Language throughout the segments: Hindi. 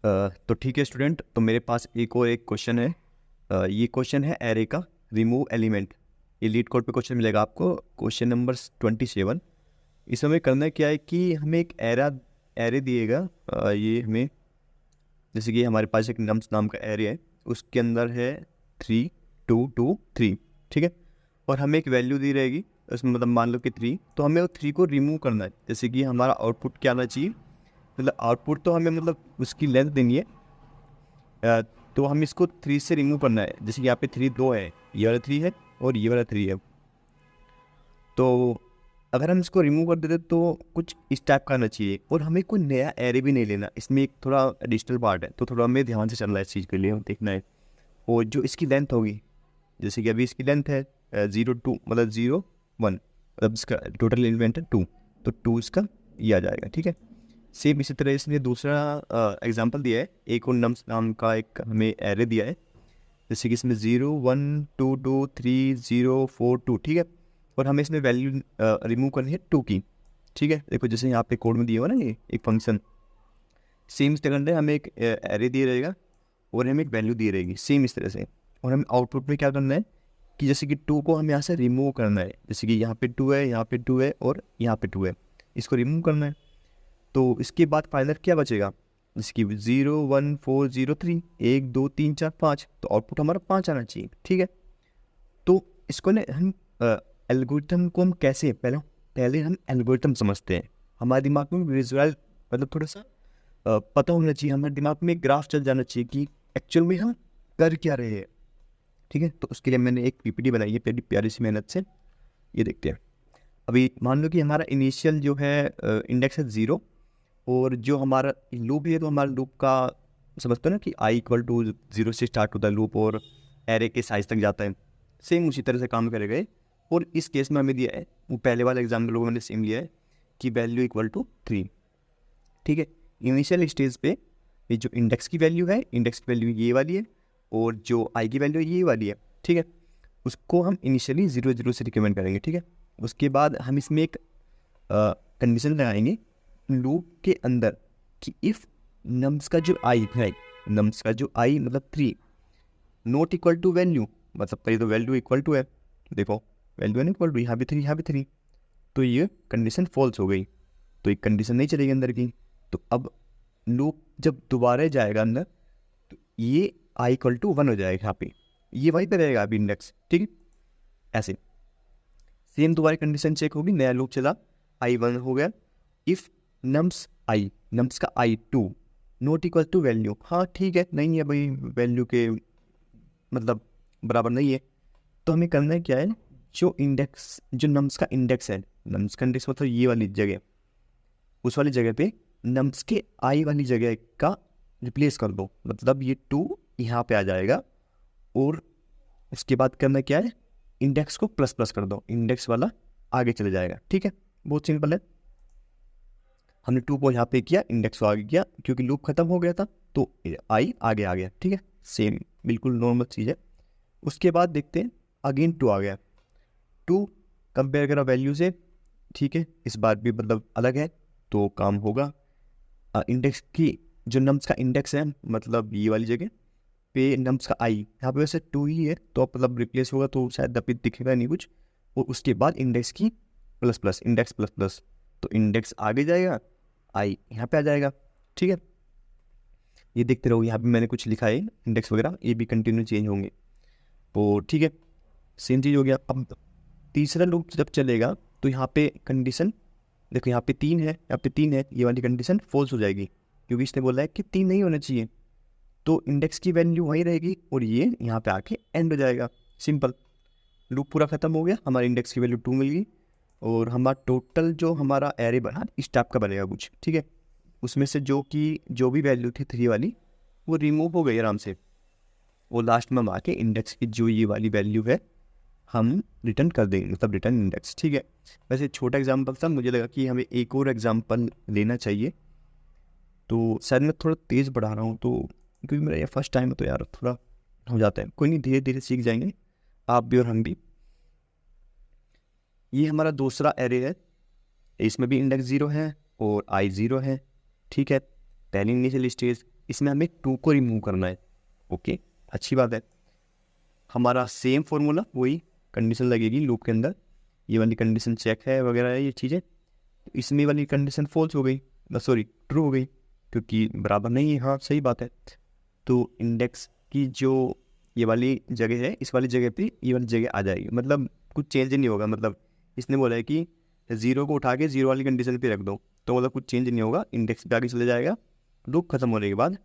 तो ठीक है स्टूडेंट, तो मेरे पास एक क्वेश्चन है। ये क्वेश्चन है एरे का, रिमूव एलिमेंट। ये लीड कोड पे क्वेश्चन मिलेगा आपको, क्वेश्चन नंबर 27। इसमें करना क्या है कि हमें एक एरे दिएगा। ये हमें, जैसे कि हमारे पास एक नम्स नाम का एरे है, उसके अंदर है 3 2 2 3, ठीक है। और हमें एक वैल्यू दी रहेगी उसमें, मतलब मान लो कि 3, तो हमें वो 3 को रिमूव करना है। जैसे कि हमारा आउटपुट क्या आना चाहिए, मतलब आउटपुट तो हमें मतलब उसकी लेंथ देनी है। अ, तो हम इसको 3 से रिमूव करना है। जैसे कि यहाँ पे 3 दो है, ये वाला 3 है और ये वाला 3 है। तो अगर हम इसको रिमूव कर देते तो कुछ इस टाइप का आना चाहिए। और हमें कोई नया एरे भी नहीं लेना, इसमें एक थोड़ा एडिशनल पार्ट है, तो थोड़ा हमें ध्यान से चलना है इस चीज़ के लिए, हमें देखना है। और जो इसकी लेंथ होगी, जैसे कि अभी इसकी लेंथ है 0 2, मतलब 0 1, मतलब इसका टोटल एलिमेंट है 2, तो 2 इसका ये आ जाएगा, ठीक है। सेम इसी तरह इसने दूसरा एग्जांपल दिया है, एक और नम्स नाम का एक हमें एरे दिया है। जैसे कि इसमें 0 1 2 2 3 0 4 2, ठीक है। और हमें इसमें वैल्यू रिमूव करनी है 2 की, ठीक है। देखो जैसे यहाँ पे कोड में दिया हुआ ना, ये एक फंक्शन सेम इस तरह से हमें एक एरे दिया रहेगा और हमें एक वैल्यू दी रहेगी सेम इस तरह से। और हमें आउटपुट में क्या करना है कि जैसे कि 2 को हमें यहाँ से रिमूव करना है। जैसे कि यहाँ पे 2 है, यहाँ पे 2 है और यहाँ पे 2 है, इसको रिमूव करना है। तो इसके बाद फाइनल क्या बचेगा, इसकी 0 1 4 0 3, 1 2 3 4 5, तो आउटपुट हमारा 5 आना चाहिए, ठीक है। तो इसको ना हम एल्गोरिथम को हम कैसे, पहले हम एल्गोरिथम समझते हैं। हमारे दिमाग में विजुअल, मतलब थोड़ा सा पता होना चाहिए, हमारे दिमाग में एक ग्राफ चल जाना चाहिए कि एक्चुअल में हम कर क्या रहे हैं, ठीक है। तो उसके लिए मैंने एक पीपीटी बनाई है प्यारी प्यारी सी मेहनत से, ये देखते हैं। अभी मान लो कि हमारा इनिशियल जो है इंडेक्स है 0, और जो हमारा लूप है, तो हमारा लूप का समझते हो ना कि i = 0 से स्टार्ट होता है लूप और एरे के साइज तक जाता है। सेम उसी तरह से काम करेगा ये। और इस केस में हमें दिया है, वो पहले वाले एग्जाम्पल को मैंने सेम लिया है कि वैल्यू = 3, ठीक है। इनिशियल स्टेज पे ये जो इंडेक्स की वैल्यू है, इंडेक्स की वैल्यू ये वाली है, और जो आई की वैल्यू ये वाली है, ठीक है। उसको हम इनिशियली 0 0 से रिकमेंड करेंगे, ठीक है। उसके बाद हम इसमें एक कंडीशन लगाएंगे लूप के अंदर कि इफ़ नम्स का जो आई है, नम्स का जो आई मतलब 3 नॉट इक्वल टू वैल्यू, मतलब पहले तो वैल्यू इक्वल टू है, देखो वैल्यू है ना इक्वल टू, यहाँ भी 3 यहाँ भी 3, तो ये कंडीशन फॉल्स हो गई, तो एक कंडीशन नहीं चलेगी अंदर की। तो अब लूप जब दोबारा जाएगा अंदर, तो ये i = 1 हो जाएगा, यहाँ पे ये वहीं पे रहेगा अभी इंडेक्स, ठीक है। ऐसे सेम दोबारा कंडीशन चेक होगी, नया लूप चला, i 1 हो गया। इफ नम्स का i 2 not equal to value, हाँ ठीक है, नहीं है भाई वैल्यू के मतलब बराबर नहीं है, तो हमें करना है क्या है, जो इंडेक्स, जो नम्स का इंडेक्स है, नम्स का इंडेक्स मतलब ये वाली जगह, उस वाली जगह पे नम्स के आई वाली जगह का रिप्लेस कर दो, मतलब ये 2 यहाँ पे आ जाएगा। और उसके बाद करना क्या है, इंडेक्स को प्लस प्लस कर दो, इंडेक्स वाला आगे चले जाएगा, ठीक है। बहुत सिंपल है। हमने 2 को यहाँ पे किया, इंडेक्स को आगे किया, क्योंकि लूप खत्म हो गया था, तो आई आगे आ गया, ठीक है। सेम बिल्कुल नॉर्मल चीज़ है। उसके बाद देखते हैं, अगेन 2 आ गया, 2 कंपेयर करा वैल्यू से, ठीक है। इस बार भी मतलब अलग है, तो काम होगा। इंडेक्स की, जो नम्स का इंडेक्स है, मतलब ये वाली जगह पे नम्स का आई, यहाँ पे वैसे 2 ही है, तो मतलब रिप्लेस होगा तो शायद अभी दिखेगा नहीं कुछ। और उसके बाद इंडेक्स की plus plus, index plus plus, तो इंडेक्स आगे जाएगा, आई यहाँ पे आ जाएगा, ठीक है। ये देखते रहो, यहाँ पे मैंने कुछ लिखा है इंडेक्स वगैरह, ये भी कंटिन्यू चेंज होंगे, तो ठीक है। सेम चीज़ हो गया। अब तीसरा लूप जब चलेगा, तो यहाँ पे कंडीशन देखो, यहाँ पे 3 है, यहाँ पे 3 है, ये वाली कंडीशन फॉल्स हो जाएगी, क्योंकि इसने बोला है कि 3 नहीं होना चाहिए। तो इंडेक्स की वैल्यू वहीं रहेगी और ये यहाँ पे आके एंड हो जाएगा। सिंपल, लूप पूरा खत्म हो गया, हमारे इंडेक्स की वैल्यू 2 मिल गई, और हमारा टोटल जो हमारा एरे बना इस टाइप का बनेगा कुछ, ठीक है। उसमें से जो भी वैल्यू थी 3 वाली, वो रिमूव हो गई आराम से। वो लास्ट में हम आके इंडेक्स की जो ये वाली वैल्यू है हम रिटर्न कर देंगे, मतलब रिटर्न इंडेक्स, ठीक है। वैसे छोटा एग्जाम्पल था, मुझे लगा कि हमें एक और एग्जाम्पल लेना चाहिए, तो शायद मैं थोड़ा तेज़ बढ़ा रहा हूँ, तो क्योंकि मेरा ये फर्स्ट टाइम है, तो यार थोड़ा हो जाता है, कोई नहीं, धीरे धीरे सीख जाएंगे आप भी और हम भी। ये हमारा दूसरा एरे है, इसमें भी इंडेक्स 0 है और आई 0 है, ठीक है। पहली इनिशियल स्टेज, इसमें हमें 2 को रिमूव करना है। ओके, अच्छी बात है। हमारा सेम फॉर्मूला, वही कंडीशन लगेगी लूप के अंदर, ये वाली कंडीशन चेक है वगैरह है ये चीज़ें। तो इसमें वाली कंडीशन फॉल्स हो गई, सॉरी ट्रू हो गई, क्योंकि बराबर नहीं है। हाँ सही बात है। तो इंडेक्स की जो ये वाली जगह है, इस वाली जगह पे ये वाली जगह आ जाएगी, मतलब कुछ चेंज नहीं होगा। मतलब इसने बोला है कि 0 को उठा के 0 वाली कंडीशन पे रख दो, तो मतलब कुछ चेंज नहीं होगा, इंडेक्स पे आगे चले जाएगा, लूप खत्म होने के बाद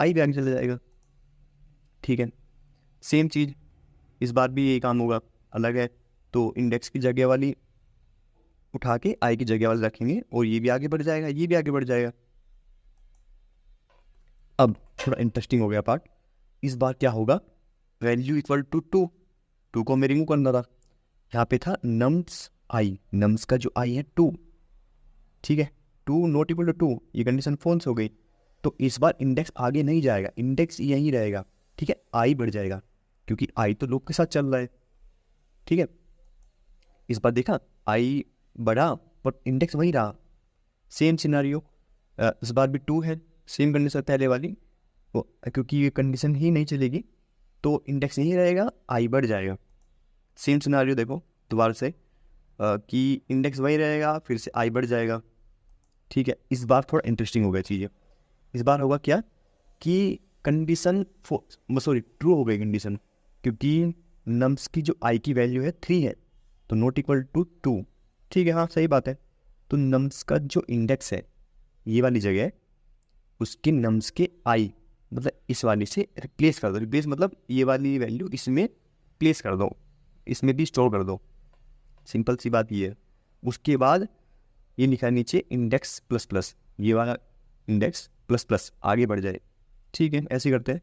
आई पे आगे चले जाएगा। ठीक है, सेम चीज़ इस बार भी यही काम होगा, अलग है। तो इंडेक्स की जगह वाली उठा के आई की जगह वाली रखेंगे, और ये भी आगे बढ़ जाएगा, ये भी आगे बढ़ जाएगा। अब थोड़ा इंटरेस्टिंग हो गया पार्ट। इस बार क्या होगा, वैल्यू इक्वल टू 2 को हमें रिमूव करना था। यहाँ पे था नम्स आई, नम्स का जो आई है 2, ठीक है, 2 नॉट इक्वल टू 2, ये कंडीशन फॉल्स हो गई। तो इस बार इंडेक्स आगे नहीं जाएगा, इंडेक्स यहीं रहेगा। ठीक है, आई बढ़ जाएगा, क्योंकि आई तो लूप के साथ चल रहा है। ठीक है, इस बार देखा आई बढ़ा पर इंडेक्स वहीं रहा। सेम सिनारियो, इस बार भी 2 है, सेम कंडीशन पहले वाली, वो क्योंकि ये कंडीशन ही नहीं चलेगी तो इंडेक्स यहीं रहेगा, आई बढ़ जाएगा। सेम सिनारियो देखो दोबारा से, कि इंडेक्स वहीं रहेगा, फिर से आई बढ़ जाएगा। ठीक है, इस बार थोड़ा इंटरेस्टिंग हो गया चीज़ें। इस बार होगा क्या कि कंडीशन सॉरी ट्रू हो गई कंडीशन, क्योंकि नम्स की जो आई की वैल्यू है 3 है, तो नॉट इक्वल टू 2। ठीक है, हाँ सही बात है। तो नम्स का जो इंडेक्स है ये वाली जगह है, उसके नम्स के आई मतलब इस वाली से रिप्लेस कर दो। रिप्लेस मतलब ये वाली वैल्यू इसमें प्लेस कर दो, इसमें भी स्टोर कर दो, सिंपल सी बात ये है। उसके बाद ये लिखा है नीचे इंडेक्स प्लस प्लस, ये वाला इंडेक्स प्लस प्लस आगे बढ़ जाए। ठीक है, ऐसे करते हैं।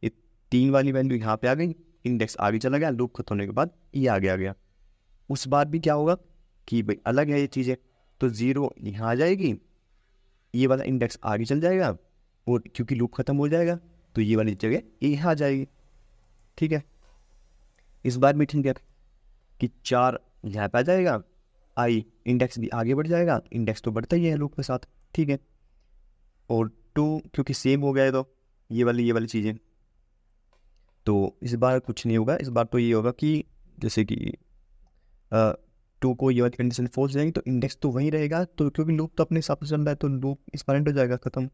ये 3 वाली वैल्यू यहाँ पे आ गई, इंडेक्स आगे चला गया, लूप खत्म होने के बाद ये आगे आ गया। उस बार भी क्या होगा कि भाई अलग है ये चीज़ें, तो 0 यहाँ आ जाएगी, ये वाला इंडेक्स आगे चल जाएगा, और क्योंकि लूप खत्म हो जाएगा तो ये वाली जगह ये यहाँ आ जाएगी। ठीक है, इस बार भी ठीक है कि 4 यहाँ पे आ जाएगा, आई इंडेक्स भी आगे बढ़ जाएगा, इंडेक्स तो बढ़ता ही है लूप के साथ। ठीक है, और 2 क्योंकि सेम हो गया है, तो ये वाली चीज़ें, तो इस बार कुछ नहीं होगा। इस बार तो ये होगा कि जैसे कि 2 को ये वाली कंडीशन फॉल्स जाएगी तो इंडेक्स तो वहीं रहेगा, तो क्योंकि लूप तो अपने हिसाब से चल रहा है तो लूप इस बार एंड हो जाएगा, ख़त्म।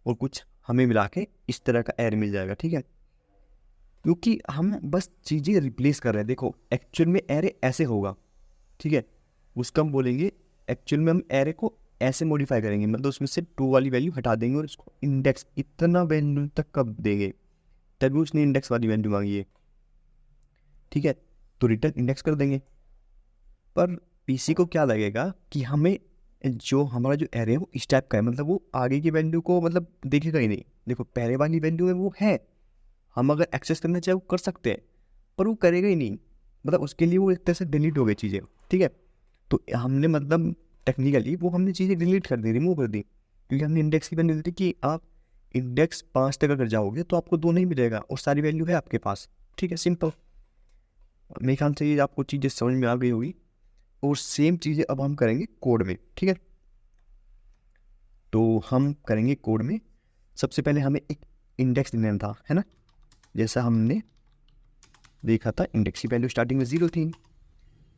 और कुछ हमें मिला के इस तरह का एरर मिल जाएगा। ठीक है, क्योंकि हम बस चीज़ें रिप्लेस कर रहे हैं। देखो एक्चुअल में एरे ऐसे होगा, ठीक है, उसका हम बोलेंगे एक्चुअल में हम एरे को ऐसे मॉडिफाई करेंगे, मतलब उसमें से 2 वाली वैल्यू हटा देंगे और उसको इंडेक्स इतना वैल्यू तक कब देंगे, तभी उसने इंडेक्स वाली वैल्यू मांगी है। ठीक है, तो रिटर्न इंडेक्स कर देंगे। पर पीसी को क्या लगेगा कि हमें जो हमारा जो एरे है वो इस टाइप का है, मतलब वो आगे की वैल्यू को मतलब देखेगा ही नहीं। देखो पहले वाली वैल्यू में वो है, हम अगर एक्सेस करना चाहे वो कर सकते हैं, पर वो करेगा ही नहीं, मतलब उसके लिए वो एक तरह से डिलीट हो गई चीज़ें। ठीक है, तो हमने मतलब टेक्निकली वो हमने चीज़ें डिलीट कर दी, रिमूव कर दी, क्योंकि हमने इंडेक्स की वैल्यू दी थी कि आप इंडेक्स 5 तक अगर जाओगे तो आपको 2 नहीं मिलेगा और सारी वैल्यू है आपके पास। ठीक है, सिंपल। मेरे ख्याल से ये आपको चीज़ें समझ में आ गई होगी। और सेम चीज़ें अब हम करेंगे कोड में। ठीक है, तो हम करेंगे कोड में। सबसे पहले हमें एक इंडेक्स देना था, है ना, जैसा हमने देखा था इंडेक्स की वैल्यू स्टार्टिंग में 0 थी।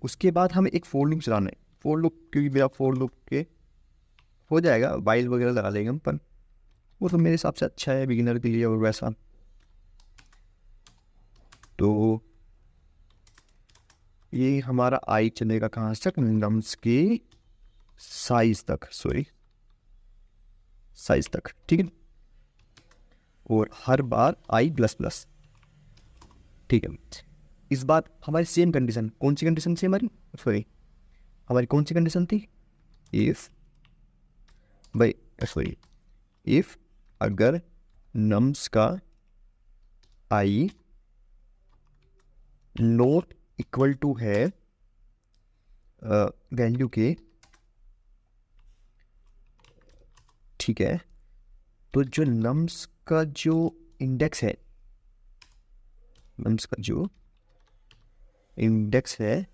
उसके बाद हमें एक फोर लूप चलाना है। फोर लूप क्योंकि मेरा फोर लूप के हो जाएगा, वाइल वगैरह लगा लेंगे हम, पर वो तो मेरे हिसाब से अच्छा है बिगिनर के लिए और वैसा। तो ये हमारा आई चलेगा कहाँ तक, नम्स के साइज तक, सॉरी साइज तक। ठीक है, और हर बार आई प्लस प्लस। ठीक है, इस बार हमारी सेम कंडीशन, कौन सी कंडीशन थी हमारी, सॉरी हमारी कौन सी कंडीशन थी, इफ भाई सॉरी इफ अगर नम्स का आई नॉट इक्वल टू है वैल्यू के, ठीक है, तो जो नम्स का जो इंडेक्स है, नम्स का जो इंडेक्स है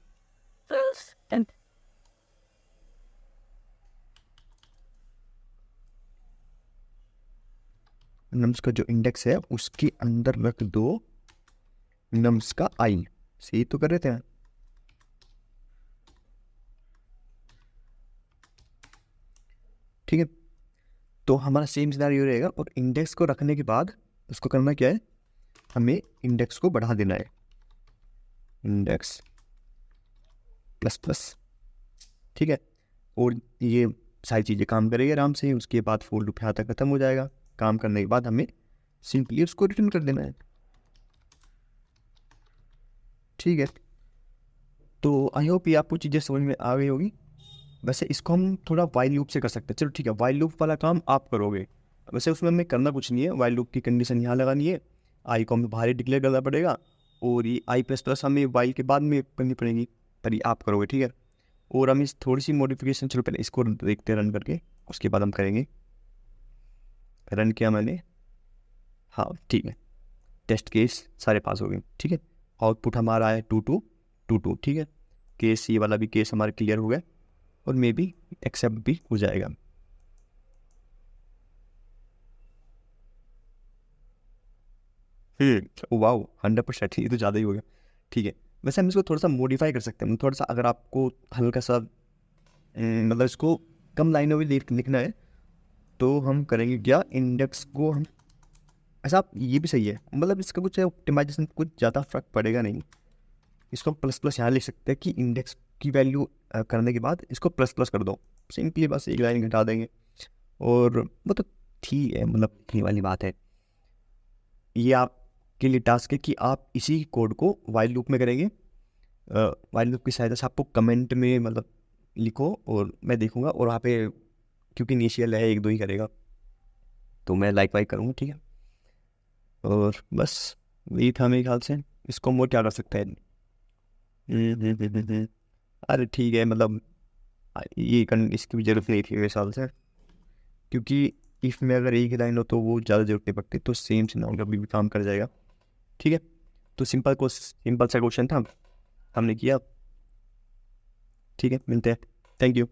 नम्स का जो इंडेक्स है उसके अंदर रख दो नम्स का आई। सही तो कर रहे थे। ठीक है, तो हमारा सेम सिनेरियो रहेगा। और इंडेक्स को रखने के बाद उसको करना क्या है, हमें इंडेक्स को बढ़ा देना है, इंडेक्स प्लस प्लस। ठीक है, और ये सारी चीज़ें काम करेगी आराम से। उसके बाद फोर लूप यहाँ तक खत्म हो जाएगा। काम करने के बाद हमें सिंपली उसको रिटर्न कर देना है। ठीक है, तो आई होप ये आपको चीज़ें समझ में आ गई होगी। वैसे इसको हम थोड़ा वाइल लूप से कर सकते हैं। चलो ठीक है, वाइल लूप वाला काम आप करोगे। वैसे उसमें हमें करना कुछ नहीं है, वाइल लूप की कंडीशन यहाँ लगानी है, आई को हमें बाहर ही डिक्लेयर करना पड़ेगा, और ये आई प्लस प्लस हमें वाइल के बाद में करनी पड़ेगी, पर ये आप करोगे। ठीक है, और हम इस थोड़ी सी मॉडिफिकेशन, चलो पहले इसको देखते हैं रन करके, उसके बाद हम करेंगे। रन किया मैंने, हाँ ठीक है, टेस्ट केस सारे पास हो गए। ठीक है, आउटपुट हमारा है 2222। ठीक है, केस ये वाला भी केस हमारे क्लियर हो गया, और मे बी एक्सेप्ट भी हो जाएगा। वाओ 100%, ये तो ज़्यादा ही हो गया। ठीक है, वैसे हम इसको थोड़ा सा मॉडिफाई कर सकते हैं, थोड़ा सा। अगर आपको हल्का सा मतलब इसको कम लाइनों में लिखना है तो हम करेंगे क्या, इंडेक्स को हम ऐसा, आप ये भी सही है, मतलब इसका कुछ ऑप्टिमाइजेशन कुछ ज़्यादा फर्क पड़ेगा नहीं। इसको हम प्लस प्लस यहाँ लिख सकते हैं कि इंडेक्स की वैल्यू करने के बाद इसको प्लस प्लस कर दो, सिंपली बस एक लाइन घटा देंगे, और वो तो ठीक है, मतलब लिखने वाली बात है। ये आपके लिए टास्क है कि आप इसी कोड को वाइल लूप में करेंगे। वाइल लूप की सहायता से आपको कमेंट में मतलब लिखो, और मैं देखूंगा, और वहाँ पे क्योंकि इनिशियल है एक दो ही करेगा, तो मैं लाइक वाइक करूँगा। ठीक है, और बस यही था मेरे ख्याल से। इसको हम और क्या कर सकते हैं। अरे ठीक है, मतलब इसकी भी जरूरत नहीं थी मेरे ख्याल से, क्योंकि इफ में अगर एक ही लाइन हो तो वो ज़्यादा जरूरत नहीं पड़ती, तो सेम सिनारियो का भी काम कर जाएगा। ठीक है, तो सिंपल सा क्वेश्चन था, हमने किया। ठीक है, मिलते हैं, थैंक यू।